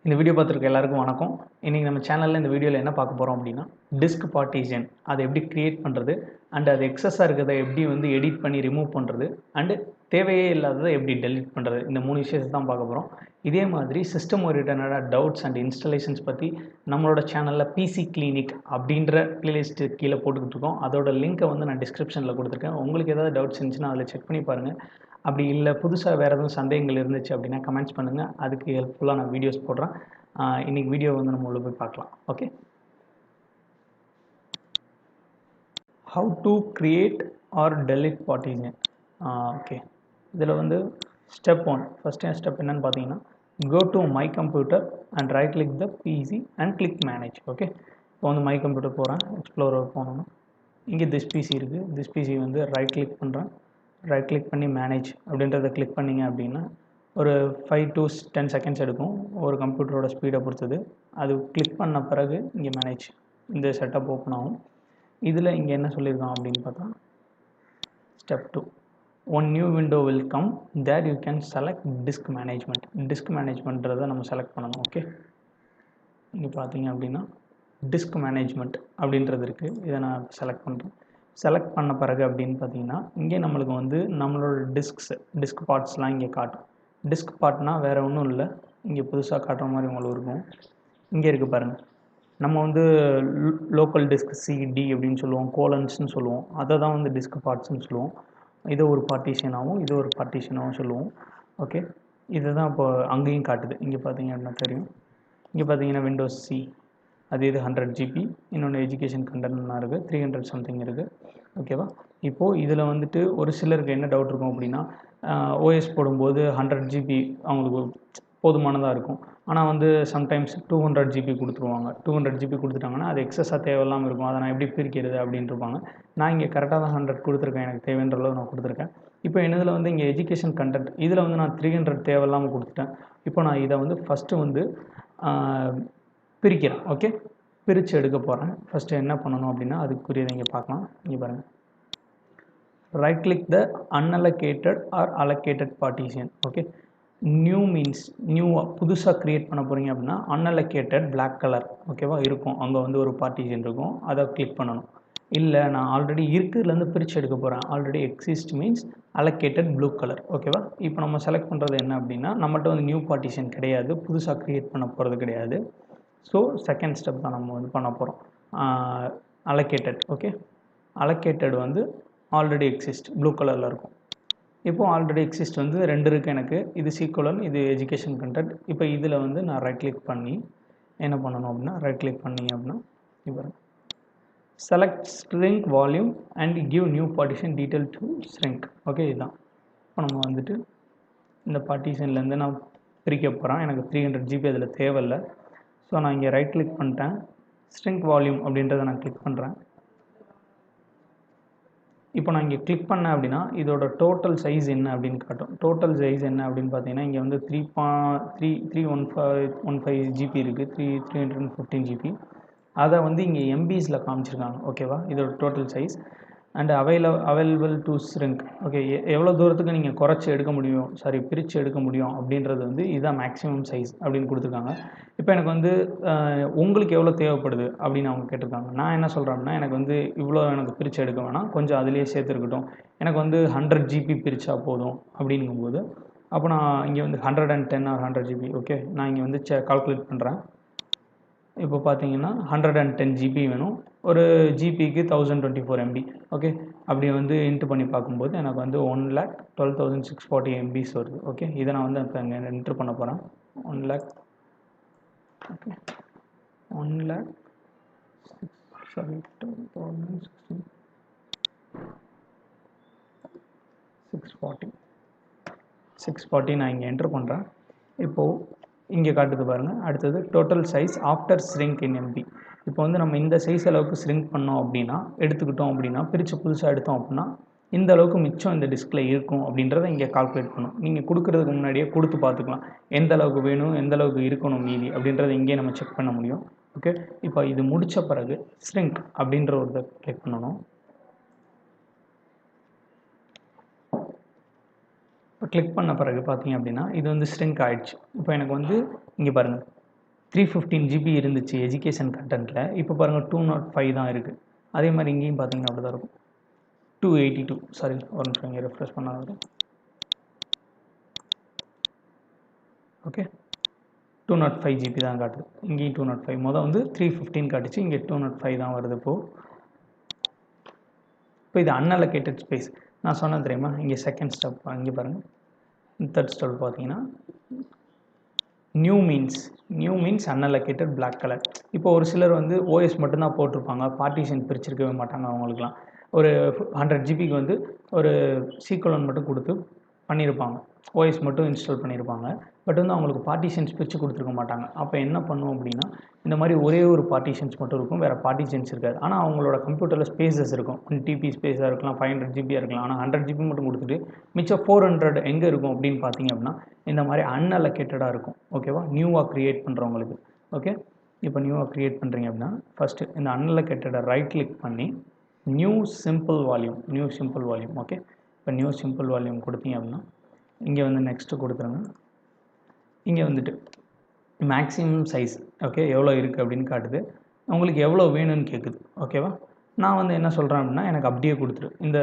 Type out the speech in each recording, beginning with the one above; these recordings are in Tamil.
இந்த வீடியோ பார்த்துருக்க எல்லாருக்கும் வணக்கம். இன்றைக்கி நம்ம சேனலில் இந்த வீடியோவில் என்ன பார்க்க போகிறோம் அப்படின்னா, டிஸ்க் பார்ட்டிஷன் அதை எப்படி க்ரியேட் பண்ணுறது, அண்ட் அது எக்ஸஸாக இருக்கிறத எப்படி வந்து எடிட் பண்ணி ரிமூவ் பண்ணுறது, அண்டு தேவையே இல்லாததை எப்படி டெலிட் பண்ணுறது, இந்த 3 விஷயத்தை தான் பார்க்க போகிறோம். இதே மாதிரி சிஸ்டம் ஓரியன்டான டவுட்ஸ் அண்ட் இன்ஸ்டாலேஷன்ஸ் பற்றி நம்மளோட சேனலில் பிசி கிளினிக் அப்படின்ற பிளேலிஸ்ட்டு கீழே போட்டுக்கிட்டு இருக்கோம். அதோட லிங்க்கை வந்து நான் டிஸ்கிரிப்ஷனில் கொடுத்துருக்கேன். உங்களுக்கு ஏதாவது டவுட்ஸ் இருந்துச்சுன்னா அதில் செக் பண்ணி பாருங்கள். அப்படி இல்லை புதுசாக வேறு எதுவும் சந்தேகங்கள் இருந்துச்சு அப்படின்னா கமெண்ட்ஸ் பண்ணுங்கள். அதுக்கு ஹெல்ப்ஃபுல்லாக நான் வீடியோஸ் போடுறேன். இன்றைக்கி வீடியோ வந்து நம்ம உள்ள போய் பார்க்கலாம். Okay, how to create or delete partition. Okay, இதில் வந்து ஸ்டெப் 1 ஃபஸ்ட்டு ஸ்டெப் என்னென்னு பார்த்தீங்கன்னா, go to my computer and right click the PC and click manage. Okay, இப்போ வந்து மை கம்ப்யூட்டர் போகிறேன். எக்ஸ்ப்ளோரர் போனோன்னா இங்கே திஸ் பிசி இருக்குது. திஸ் பிசி வந்து ரைட் கிளிக் பண்ணுறேன். ரைட் கிளிக் பண்ணி மேனேஜ் அப்படின்றத கிளிக் பண்ணிங்க அப்படின்னா ஒரு 5 to 10 செகண்ட்ஸ் எடுக்கும். ஒரு கம்ப்யூட்டரோட ஸ்பீடை பொறுத்தது. அது கிளிக் பண்ண பிறகு இங்கே மேனேஜ் இந்த செட்டப் ஓப்பன் ஆகும். இதில் இங்கே என்ன சொல்லியிருக்கோம் அப்படின்னு பார்த்தா, step 2 one new window will come there you can select disk management. Disk மேனேஜ்மெண்ட்றதை நம்ம செலக்ட் பண்ணணும். ஓகே, இங்கே பார்த்தீங்க அப்படின்னா டிஸ்க் மேனேஜ்மெண்ட் அப்படின்றது இருக்குது. இதை நான் செலக்ட் பண்ணுறேன். செலக்ட் பண்ண பிறகு அப்படின்னு பார்த்தீங்கன்னா, இங்கே நம்மளுக்கு வந்து நம்மளோட டிஸ்க் பார்ட்ஸ்லாம் இங்கே காட்டும். டிஸ்க் பார்ட்னால் வேறு ஒன்றும் இல்லை, இங்கே புதுசாக காட்டுற மாதிரி உங்களுக்கு இருக்கும். இங்கே இருக்குது பாருங்கள், நம்ம வந்து லோக்கல் டிஸ்க் சிடி அப்படின்னு சொல்லுவோம், கோலன்ஸ்னு சொல்லுவோம். அதை தான் வந்து டிஸ்க் பார்ட்ஸ்ன்னு சொல்லுவோம். இதை ஒரு பார்ட்டிஷனாகவும் இது ஒரு பார்ட்டிஷனாகவும் சொல்லுவோம். ஓகே, இதை தான் இப்போ அங்கேயும் காட்டுது. இங்கே பார்த்தீங்க அப்படின்னா தெரியும். இங்கே பார்த்தீங்கன்னா விண்டோஸ் சி அது இது 100 GB, இன்னொன்று எஜுகேஷன் கண்டென்ட்லாம் இருக்குது, 300 சம்திங் இருக்குது. ஓகேவா, இப்போது இதில் வந்துட்டு ஒரு சிலருக்கு என்ன டவுட் இருக்கும் அப்படின்னா, ஓஎஸ் போடும்போது 100 GB அவங்களுக்கு போதுமானதாக இருக்கும். ஆனால் வந்து சம்டைம்ஸ் 200 GB கொடுத்துருவாங்க. 200 GB கொடுத்துட்டாங்கன்னா அது எக்ஸஸாக தேவையில்லாமல் இருக்கும். அதை நான் எப்படி பிரிக்கிறது அப்படின்னு இருப்பாங்க. நான் இங்கே கரெக்டாக தான் 100 கொடுத்துருக்கேன். எனக்கு தேவைன்ற அளவு நான் கொடுத்துருக்கேன். இப்போ என்னதில் வந்து இங்கே எஜுகேஷன் கண்டென்ட் இதில் வந்து நான் 300 தேவையில்லாமல் கொடுத்துட்டேன். இப்போ நான் இதை வந்து ஃபஸ்ட்டு வந்து பிரிக்கிறேன். ஓகே, பிரித்து எடுக்க போகிறேன். ஃபஸ்ட்டு என்ன பண்ணணும் அப்படின்னா, அதுக்குரியதை இங்கே பார்க்கலாம். இங்கே பாருங்கள், right click the unallocated or allocated partition. Okay, new means நியூவாக புதுசாக க்ரியேட் பண்ண போகிறீங்க அப்படின்னா அன்அலோகேட்டட் பிளாக் கலர் ஓகேவா இருக்கும். அங்கே வந்து ஒரு பார்ட்டிஷன் இருக்கும், அதை கிளிக் பண்ணணும். இல்லை நான் ஆல்ரெடி இருக்கிறதுலேருந்து பிரித்து எடுக்க போகிறேன். Already exist means allocated blue colour. ஓகேவா, இப்போ நம்ம செலக்ட் பண்ணுறது என்ன அப்படின்னா, நம்மகிட்ட வந்து நியூ பார்ட்டிஷன் கிடையாது, புதுசாக க்ரியேட் பண்ண போகிறது கிடையாது. ஸோ செகண்ட் ஸ்டெப் தான் நம்ம வந்து பண்ண போகிறோம். அலோகேட்டட். ஓகே, அலோகேட்டட் வந்து ஆல்ரெடி எக்ஸிஸ்ட் ப்ளூ கலரில் இருக்கும். இப்போது ஆல்ரெடி எக்ஸிஸ்ட் வந்து 2 இருக்குது எனக்கு. இது சீக்குவலன், இது எஜுகேஷன் கண்டென்ட். இப்போ இதில் வந்து நான் ரைட் கிளிக் பண்ணி என்ன பண்ணணும் அப்படின்னா, ரைட் கிளிக் பண்ணி அப்படின்னா இப்போ select string volume and give new partition detail to string. Okay, இதுதான். இப்போ நம்ம வந்துட்டு இந்த பார்ட்டிஷன்லேருந்து நான் பிரிக்க போகிறேன். எனக்கு 300 GB அதில் தேவையில்லை. ஸோ நான் இங்கே ரைட் கிளிக் பண்ணிட்டேன். ஸ்ட்ரிங்க் வால்யூம் அப்படின்றத நான் கிளிக் பண்ணுறேன். இப்போ நான் இங்கே கிளிக் பண்ணேன் அப்படின்னா இதோட டோட்டல் சைஸ் என்ன அப்படின்னு காட்டும். டோட்டல் சைஸ் என்ன அப்படின்னு பார்த்தீங்கன்னா, இங்கே வந்து 3.315 GB இருக்குது, 315 GB. அதை வந்து இங்கே எம்பிஸில் காமிச்சிருக்காங்க. ஓகேவா, இதோட total size and available to shrink. Okay, எவ்வளோ தூரத்துக்கு நீங்கள் குறைச்சி எடுக்க முடியும், பிரித்து எடுக்க முடியும் அப்படின்றது வந்து இதுதான் மேக்ஸிமம் சைஸ் அப்படின்னு கொடுத்துருக்காங்க. இப்போ எனக்கு வந்து உங்களுக்கு எவ்வளோ தேவைப்படுது அப்படின்னு அவங்க கேட்டிருக்காங்க. நான் என்ன சொல்கிறேன்னா, எனக்கு வந்து இவ்வளோ எனக்கு பிரித்து எடுக்க வேணாம், கொஞ்சம் அதிலே சேர்த்துருக்கட்டும், எனக்கு வந்து 100 GB பிரித்தா போதும் அப்படிங்கும்போது, அப்போ நான் இங்கே வந்து 110 or 100 GB. ஓகே, நான் இங்கே வந்து கால்குலேட் பண்ணுறேன். இப்போ பார்த்தீங்கன்னா 110 GB வேணும். ஒரு ஜிபிக்கு 1024 MB. ஓகே, அப்படி வந்து இன்ட்டு பண்ணி பார்க்கும்போது எனக்கு வந்து 1,12,640 MBs வருது. ஓகே, இதை நான் வந்து இப்போ இங்கே என்ட்ரு பண்ண போகிறேன். 1 lakh. ஓகே, 640 நான் இங்கே என்ட்ரு பண்ணுறேன். இப்போது இங்கே காட்டுது பாருங்கள். அடுத்தது டோட்டல் சைஸ் ஆஃப்டர் ஸ்ரிங்க் இன் MB. இப்போ வந்து நம்ம இந்த சைஸ் அளவுக்கு ஸ்ரிங்க் பண்ணோம் அப்படின்னா, எடுத்துக்கிட்டோம் அப்படின்னா, பிரித்து புதுசாக எடுத்தோம் அப்படின்னா இந்த அளவுக்கு மிச்சம் இந்த டிஸ்கில் இருக்கும் அப்படின்றத இங்கே கால்குலேட் பண்ணணும். நீங்கள் கொடுக்குறதுக்கு முன்னாடியே கொடுத்து பார்த்துக்கலாம், எந்த அளவுக்கு வேணும், எந்த அளவுக்கு இருக்கணும் மீதி அப்படின்றத இங்கே நம்ம செக் பண்ண முடியும். ஓகே, இப்போ இது முடித்த பிறகு ஸ்ரிங்க் அப்படின்ற ஒரு கிளிக் பண்ணணும். இப்போ கிளிக் பண்ண பிறகு பார்த்தீங்க அப்படின்னா இது வந்து ஸ்ட்ரிங்க் ஆகிடுச்சு. இப்போ எனக்கு வந்து இங்கே பாருங்கள், 315 GB இருந்துச்சு எஜுகேஷன் கண்டென்ட்டில். இப்போ பாருங்கள் 205 தான் இருக்குது. அதே மாதிரி இங்கேயும் பார்த்தீங்கன்னா அப்படி தான் இருக்கும். 282 சாரி ஒரு நிமிஷம் இங்கே ரெஃப்ரெஷ் பண்ணாது. ஓகே 205 GB தான் காட்டுது. இங்கேயும் 205. மொதல் வந்து 315 காட்டுச்சு, இங்கே 205 தான் வருது. இப்போ இது அன்அலோகேட்டட் ஸ்பேஸ். நான் சொன்னேன் தெரியுமா, இங்கே செகண்ட் ஸ்டெப் இங்கே பாருங்கள். தேர்ட் ஸ்டெப் பார்த்தீங்கன்னா new means unallocated black colour. இப்போ ஒரு சிலர் வந்து ஓஎஸ் மட்டும்தான் போட்டிருப்பாங்க, பார்ட்டிஷன் பிரிச்சிருக்கவே மாட்டாங்க. அவங்களுக்குலாம் ஒரு 100 GBக்கு வந்து ஒரு சீக்கோலன் மட்டும் கொடுத்து பண்ணியிருப்பாங்க, ஓஎஸ் மட்டும் இன்ஸ்டால் பண்ணியிருப்பாங்க. பட் வந்து அவங்களுக்கு பார்ட்டிஷன்ஸ் பிரித்து கொடுத்துருக்க மாட்டாங்க. அப்போ என்ன பண்ணும் அப்படின்னா, இந்த மாதிரி ஒரே ஒரு பார்ட்டிஷன்ஸ் மட்டும் இருக்கும், வேறு பார்ட்டிஷன்ஸ் இருக்காது. ஆனால் அவங்களோட கம்ப்யூட்டரில் ஸ்பேசஸ் இருக்கும், 1 TB ஸ்பேஸாக இருக்கலாம், 500 GB இருக்கலாம். ஆனால் 100 GB மட்டும் கொடுத்துட்டு மிச்சம் 400 எங்கே இருக்கும் அப்படின்னு பார்த்தீங்க அப்படின்னா இந்த மாதிரி அன்அலோகேட்டடாக இருக்கும். ஓகேவா, நியூவாக க்ரியேட் பண்ணுறவங்களுக்கு. ஓகே, இப்போ நியூவாக க்ரியேட் பண்ணுறீங்க அப்படின்னா ஃபஸ்ட்டு இந்த அன்அலோகேட்டடை ரைட் கிளிக் பண்ணி நியூ சிம்பிள் வால்யூம். ஓகே, இப்போ நியூ சிம்பிள் வால்யூம் கொடுத்தீங்க அப்படின்னா இங்கே வந்து நெக்ஸ்ட்டு கொடுத்துருங்க. இங்கே வந்துட்டு மேக்ஸிமம் சைஸ் ஓகே எவ்வளோ இருக்குது அப்படின்னு காட்டுது. உங்களுக்கு எவ்வளோ வேணும்னு கேட்குது. ஓகேவா, நான் வந்து என்ன சொல்கிறேன் அப்படின்னா எனக்கு அப்படியே கொடுத்துரு. இந்த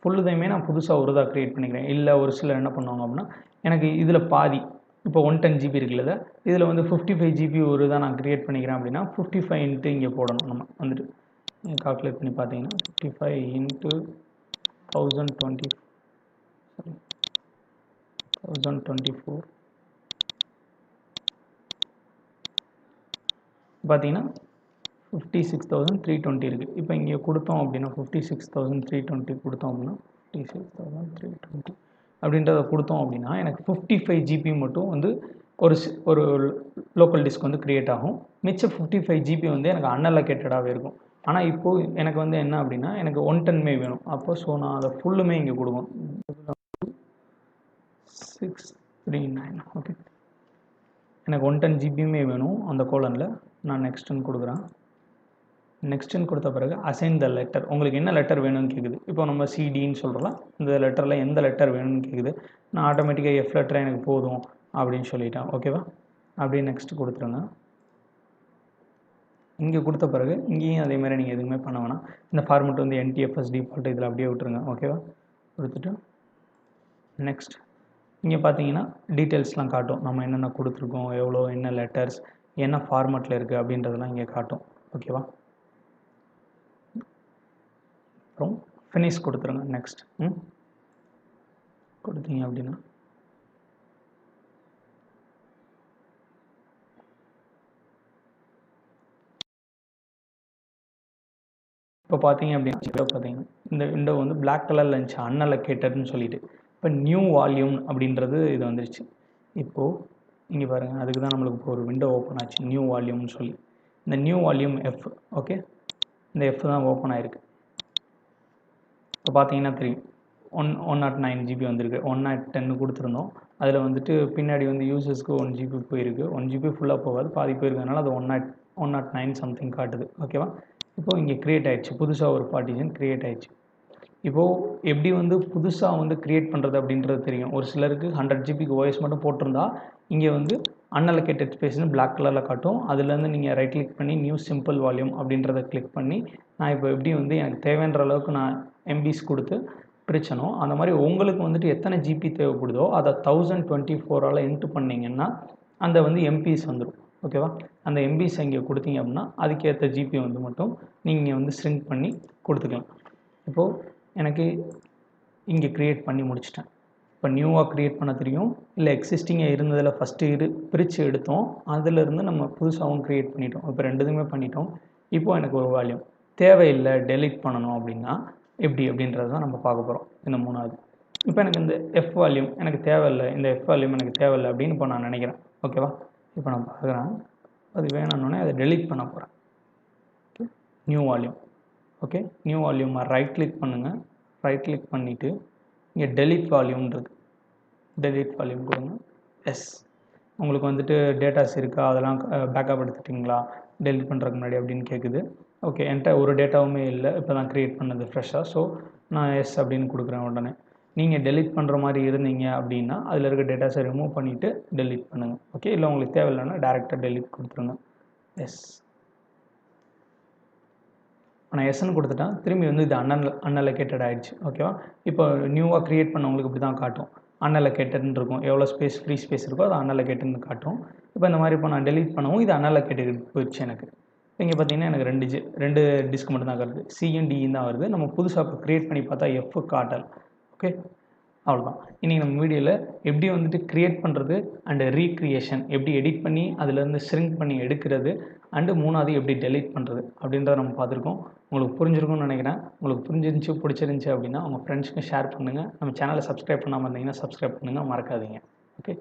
ஃபுல்லுதையுமே நான் புதுசாக ஒரு இதாக க்ரியேட் பண்ணிக்கிறேன். இல்லை ஒரு சிலர் என்ன பண்ணுவாங்க அப்படின்னா எனக்கு இதில் பாதி இப்போ 110 GB இருக்குல்ல, இதில் வந்து 55 GB ஒரு இதாக நான் க்ரியேட் பண்ணிக்கிறேன் அப்படின்னா 55 இங்கே போடணும். நம்ம வந்துட்டு கால்குலேட் பண்ணி பார்த்தீங்கன்னா 55 × 1024 பார்த்தீங்கன்னா 56,320 இருக்குது. இப்போ இங்கே கொடுத்தோம் அப்படின்னா 56,320 கொடுத்தோம் அப்படின்னா 56,320 அப்படின்றத கொடுத்தோம் அப்படின்னா எனக்கு 55 GB மட்டும் வந்து ஒரு லோக்கல் டிஸ்க் வந்து க்ரியேட் ஆகும். மிச்சம் 55 GB வந்து எனக்கு அன்அலோகேட்டடாகவே இருக்கும். ஆனால் இப்போது எனக்கு வந்து என்ன அப்படின்னா எனக்கு 110 வேணும். அப்போ ஸோ நான் அதை ஃபுல்லுமே இங்கே கொடுப்போம். 639 ஓகே, எனக்கு 110 GBயுமே வேணும் அந்த கோலனில். நான் நெக்ஸ்ட்டுன்னு கொடுக்குறேன். நெக்ஸ்ட்டுன்னு கொடுத்த பிறகு அசைன் த லெட்டர். உங்களுக்கு என்ன லெட்டர் வேணும்னு கேட்குது. இப்போ நம்ம சிடின்னு சொல்கிறோம், இந்த லெட்டரில் எந்த லெட்டர் வேணும்னு கேட்குது. நான் ஆட்டோமேட்டிக்காக எஃப் லெட்டர் எனக்கு போதும் அப்படின்னு சொல்லிட்டேன். ஓகேவா, அப்படியே நெக்ஸ்ட் கொடுத்துருங்க. இங்கே கொடுத்த பிறகு இங்கேயும் அதே மாதிரி நீங்கள் எதுவுமே பண்ண வேணாம். இந்த ஃபார்மெட் வந்து NTFS டிஃபால்ட் இதில் அப்படியே விட்டுருங்க. ஓகேவா, கொடுத்துட்டு நெக்ஸ்ட் இங்கே பார்த்தீங்கன்னா டீட்டெயில்ஸ்லாம் காட்டும், நம்ம என்னென்ன கொடுத்துருக்கோம், எவ்வளோ, என்ன லெட்டர்ஸ், என்ன ஃபார்மெட்டில் இருக்குது அப்படின்றதெல்லாம் இங்கே காட்டும். ஓகேவா, அப்புறம் ஃபினிஷ் கொடுத்துருங்க. நெக்ஸ்ட் கொடுத்தீங்க அப்படின்னா இப்போ பார்த்தீங்க அப்படின்னா பார்த்தீங்கன்னா இந்த விண்டோ வந்து பிளாக் கலரில் இருந்துச்சு, அன்அலோகேட்டட்னு சொல்லிட்டு. இப்போ நியூ வால்யூம் அப்படின்றது இது வந்துருச்சு. இப்போது இங்கே பாருங்கள், அதுக்கு தான் நம்மளுக்கு இப்போ ஒரு விண்டோ ஓப்பன் ஆச்சு, நியூ வால்யூம்னு சொல்லி. இந்த நியூ வால்யூம் எஃப். ஓகே, இந்த எஃப் தான் ஓப்பன் ஆகிருக்கு. இப்போ பார்த்தீங்கன்னா தெரியும் 109 GB வந்திருக்கு. 110 கொடுத்துருந்தோம். அதில் வந்துட்டு பின்னாடி வந்து யூசர்ஸ்க்கு 1 GB போயிருக்கு. 1 GB ஃபுல்லாக போகாது, பாதி போயிருக்கனால அது 109 சம்திங் காட்டுது. ஓகேவா, இப்போது இங்கே க்ரியேட் ஆகிடுச்சு, புதுசாக ஒரு பார்ட்டிஷன் க்ரியேட் ஆகிடுச்சு. இப்போது எப்படி வந்து புதுசாக வந்து க்ரியேட் பண்ணுறது அப்படின்றது தெரியும். ஒரு சிலருக்கு 100 GBக்கு ஓஎஸ் மட்டும் போட்டிருந்தா இங்கே வந்து அன்அலோகேட்டட் ஸ்பேஸ்னு பிளாக் கலரில் காட்டும். அதுலேருந்து நீங்கள் ரைட் கிளிக் பண்ணி நியூ சிம்பிள் வால்யூம் அப்படின்றத கிளிக் பண்ணி நான் இப்போ எப்படி வந்து எனக்கு தேவைன்ற அளவுக்கு நான் எம்பிஸ் கொடுத்து பிரிச்சனோ அந்த மாதிரி உங்களுக்கு வந்துட்டு எத்தனை ஜிபி தேவைப்படுதோ அதை 1024 இன்ட்டு பண்ணிங்கன்னா அந்த வந்து எம்பிஸ் வந்துடும். ஓகேவா, அந்த எம்பிஸ் இங்கே கொடுத்தீங்க அப்படின்னா அதுக்கேற்ற ஜிபி வந்து மட்டும் நீங்கள் வந்து ஸ்ட்ரிங்க் பண்ணி கொடுத்துக்கலாம். இப்போது எனக்கு இங்கே க்ரியேட் பண்ணி முடிச்சிட்டேன். இப்போ நியூவாக க்ரியேட் பண்ண தெரியும், இல்லை எக்ஸிஸ்டிங்காக இருந்ததில் ஃபஸ்ட்டு பிரித்து எடுத்தோம், அதிலிருந்து நம்ம புதுசாகவும் க்ரியேட் பண்ணிட்டோம். இப்போ ரெண்டுதுமே பண்ணிட்டோம். இப்போது எனக்கு ஒரு வால்யூம் தேவையில்லை, டெலிட் பண்ணணும் அப்படின்னா எப்படி அப்படின்றது தான் நம்ம பார்க்க போகிறோம். இந்த மூணாவது இப்போ எனக்கு இந்த எஃப் வால்யூம் எனக்கு தேவையில்லை, இந்த எஃப் வால்யூம் எனக்கு தேவையில்லை அப்படின்னு இப்போ நான் நினைக்கிறேன். ஓகேவா, இப்போ நான் பார்க்குறேன், அது வேணும்னோடனே அதை டெலிட் பண்ண போகிறேன். Okay, new volume. Okay, new வால்யூமை ரைட் கிளிக் பண்ணுங்கள். ரைட் கிளிக் பண்ணிவிட்டு இங்கே டெலிட் வால்யூம்ன்றது, டெலிட் வால்யூம் கொடுங்க. எஸ், உங்களுக்கு வந்துட்டு டேட்டாஸ் இருக்கா, அதெல்லாம் பேக்கப் எடுத்துட்டிங்களா டெலிட் பண்ணுறதுக்கு முன்னாடி அப்படின்னு கேட்குது. ஓகே, என்கிட்ட ஒரு டேட்டாவுமே இல்லை, இப்போ தான் க்ரியேட் பண்ணது ஃப்ரெஷ்ஷாக. ஸோ நான் எஸ் அப்படின்னு கொடுக்குறேன். உடனே நீங்கள் டெலிட் பண்ணுற மாதிரி இருந்தீங்க அப்படின்னா அதில் இருக்க டேட்டாஸை ரிமூவ் பண்ணிவிட்டு டெலிட் பண்ணுங்கள். ஓகே, இல்லை உங்களுக்கு தேவையில்லைன்னா டேரெக்டாக டெலிட் கொடுத்துருங்க. எஸ், நான் எஸ்ன்னு கொடுத்துட்டேன். திரும்பி வந்து இது அன்அலோகேட்டட் ஆகிடுச்சு. ஓகேவா? இப்போ நியூவாக க்ரியேட் பண்ணவங்களுக்கு இப்படி தான் காட்டும். அன்அலோகேட்டட்னு இருக்கும். எவ்வளோ ஃப்ரீ ஸ்பேஸ் இருக்கோ அது அன்அலோகேட்டட்னு காட்டும். இப்போ இந்த மாதிரி இப்போ நான் டெலிட் பண்ணவும் இது அன்அலோகேட்டட் போயிடுச்சு எனக்கு. இங்கே பார்த்தீங்கன்னா எனக்கு ரெண்டு டிஸ்க் மட்டும் தான் வருது. சியும் டியும் தான் வருது. நம்ம புதுசாக இப்போ க்ரியேட் பண்ணி பார்த்தா எஃப் காட்டல். ஓகே, அவ்வளோதான். இன்றைக்கி நம்ம வீடியோவில் எப்படி வந்துட்டு க்ரியேட் பண்ணுறது அண்டு ரீக்ரியேஷன் எப்படி எடிட் பண்ணி அதிலேருந்து ஷ்ரிங்க் பண்ணி எடுக்கிறது அண்டு மூணாவது எப்படி டெலிட் பண்ணுறது அப்படின்றத நம்ம பார்த்துருக்கோம். உங்களுக்கு புரிஞ்சிருக்கும்னு நினைக்கிறேன். உங்களுக்கு பிடிச்சிருந்துச்சி அப்படின்னா உங்கள் ஃப்ரெண்ட்ஸ்க்கு ஷேர் பண்ணுங்கள். நம்ம சேனலை சப்ஸ்கிரைப் பண்ணாமல் இருந்தீங்கன்னா சப்ஸ்கிரைப் பண்ணுங்கள், மறக்காதீங்க. ஓகே.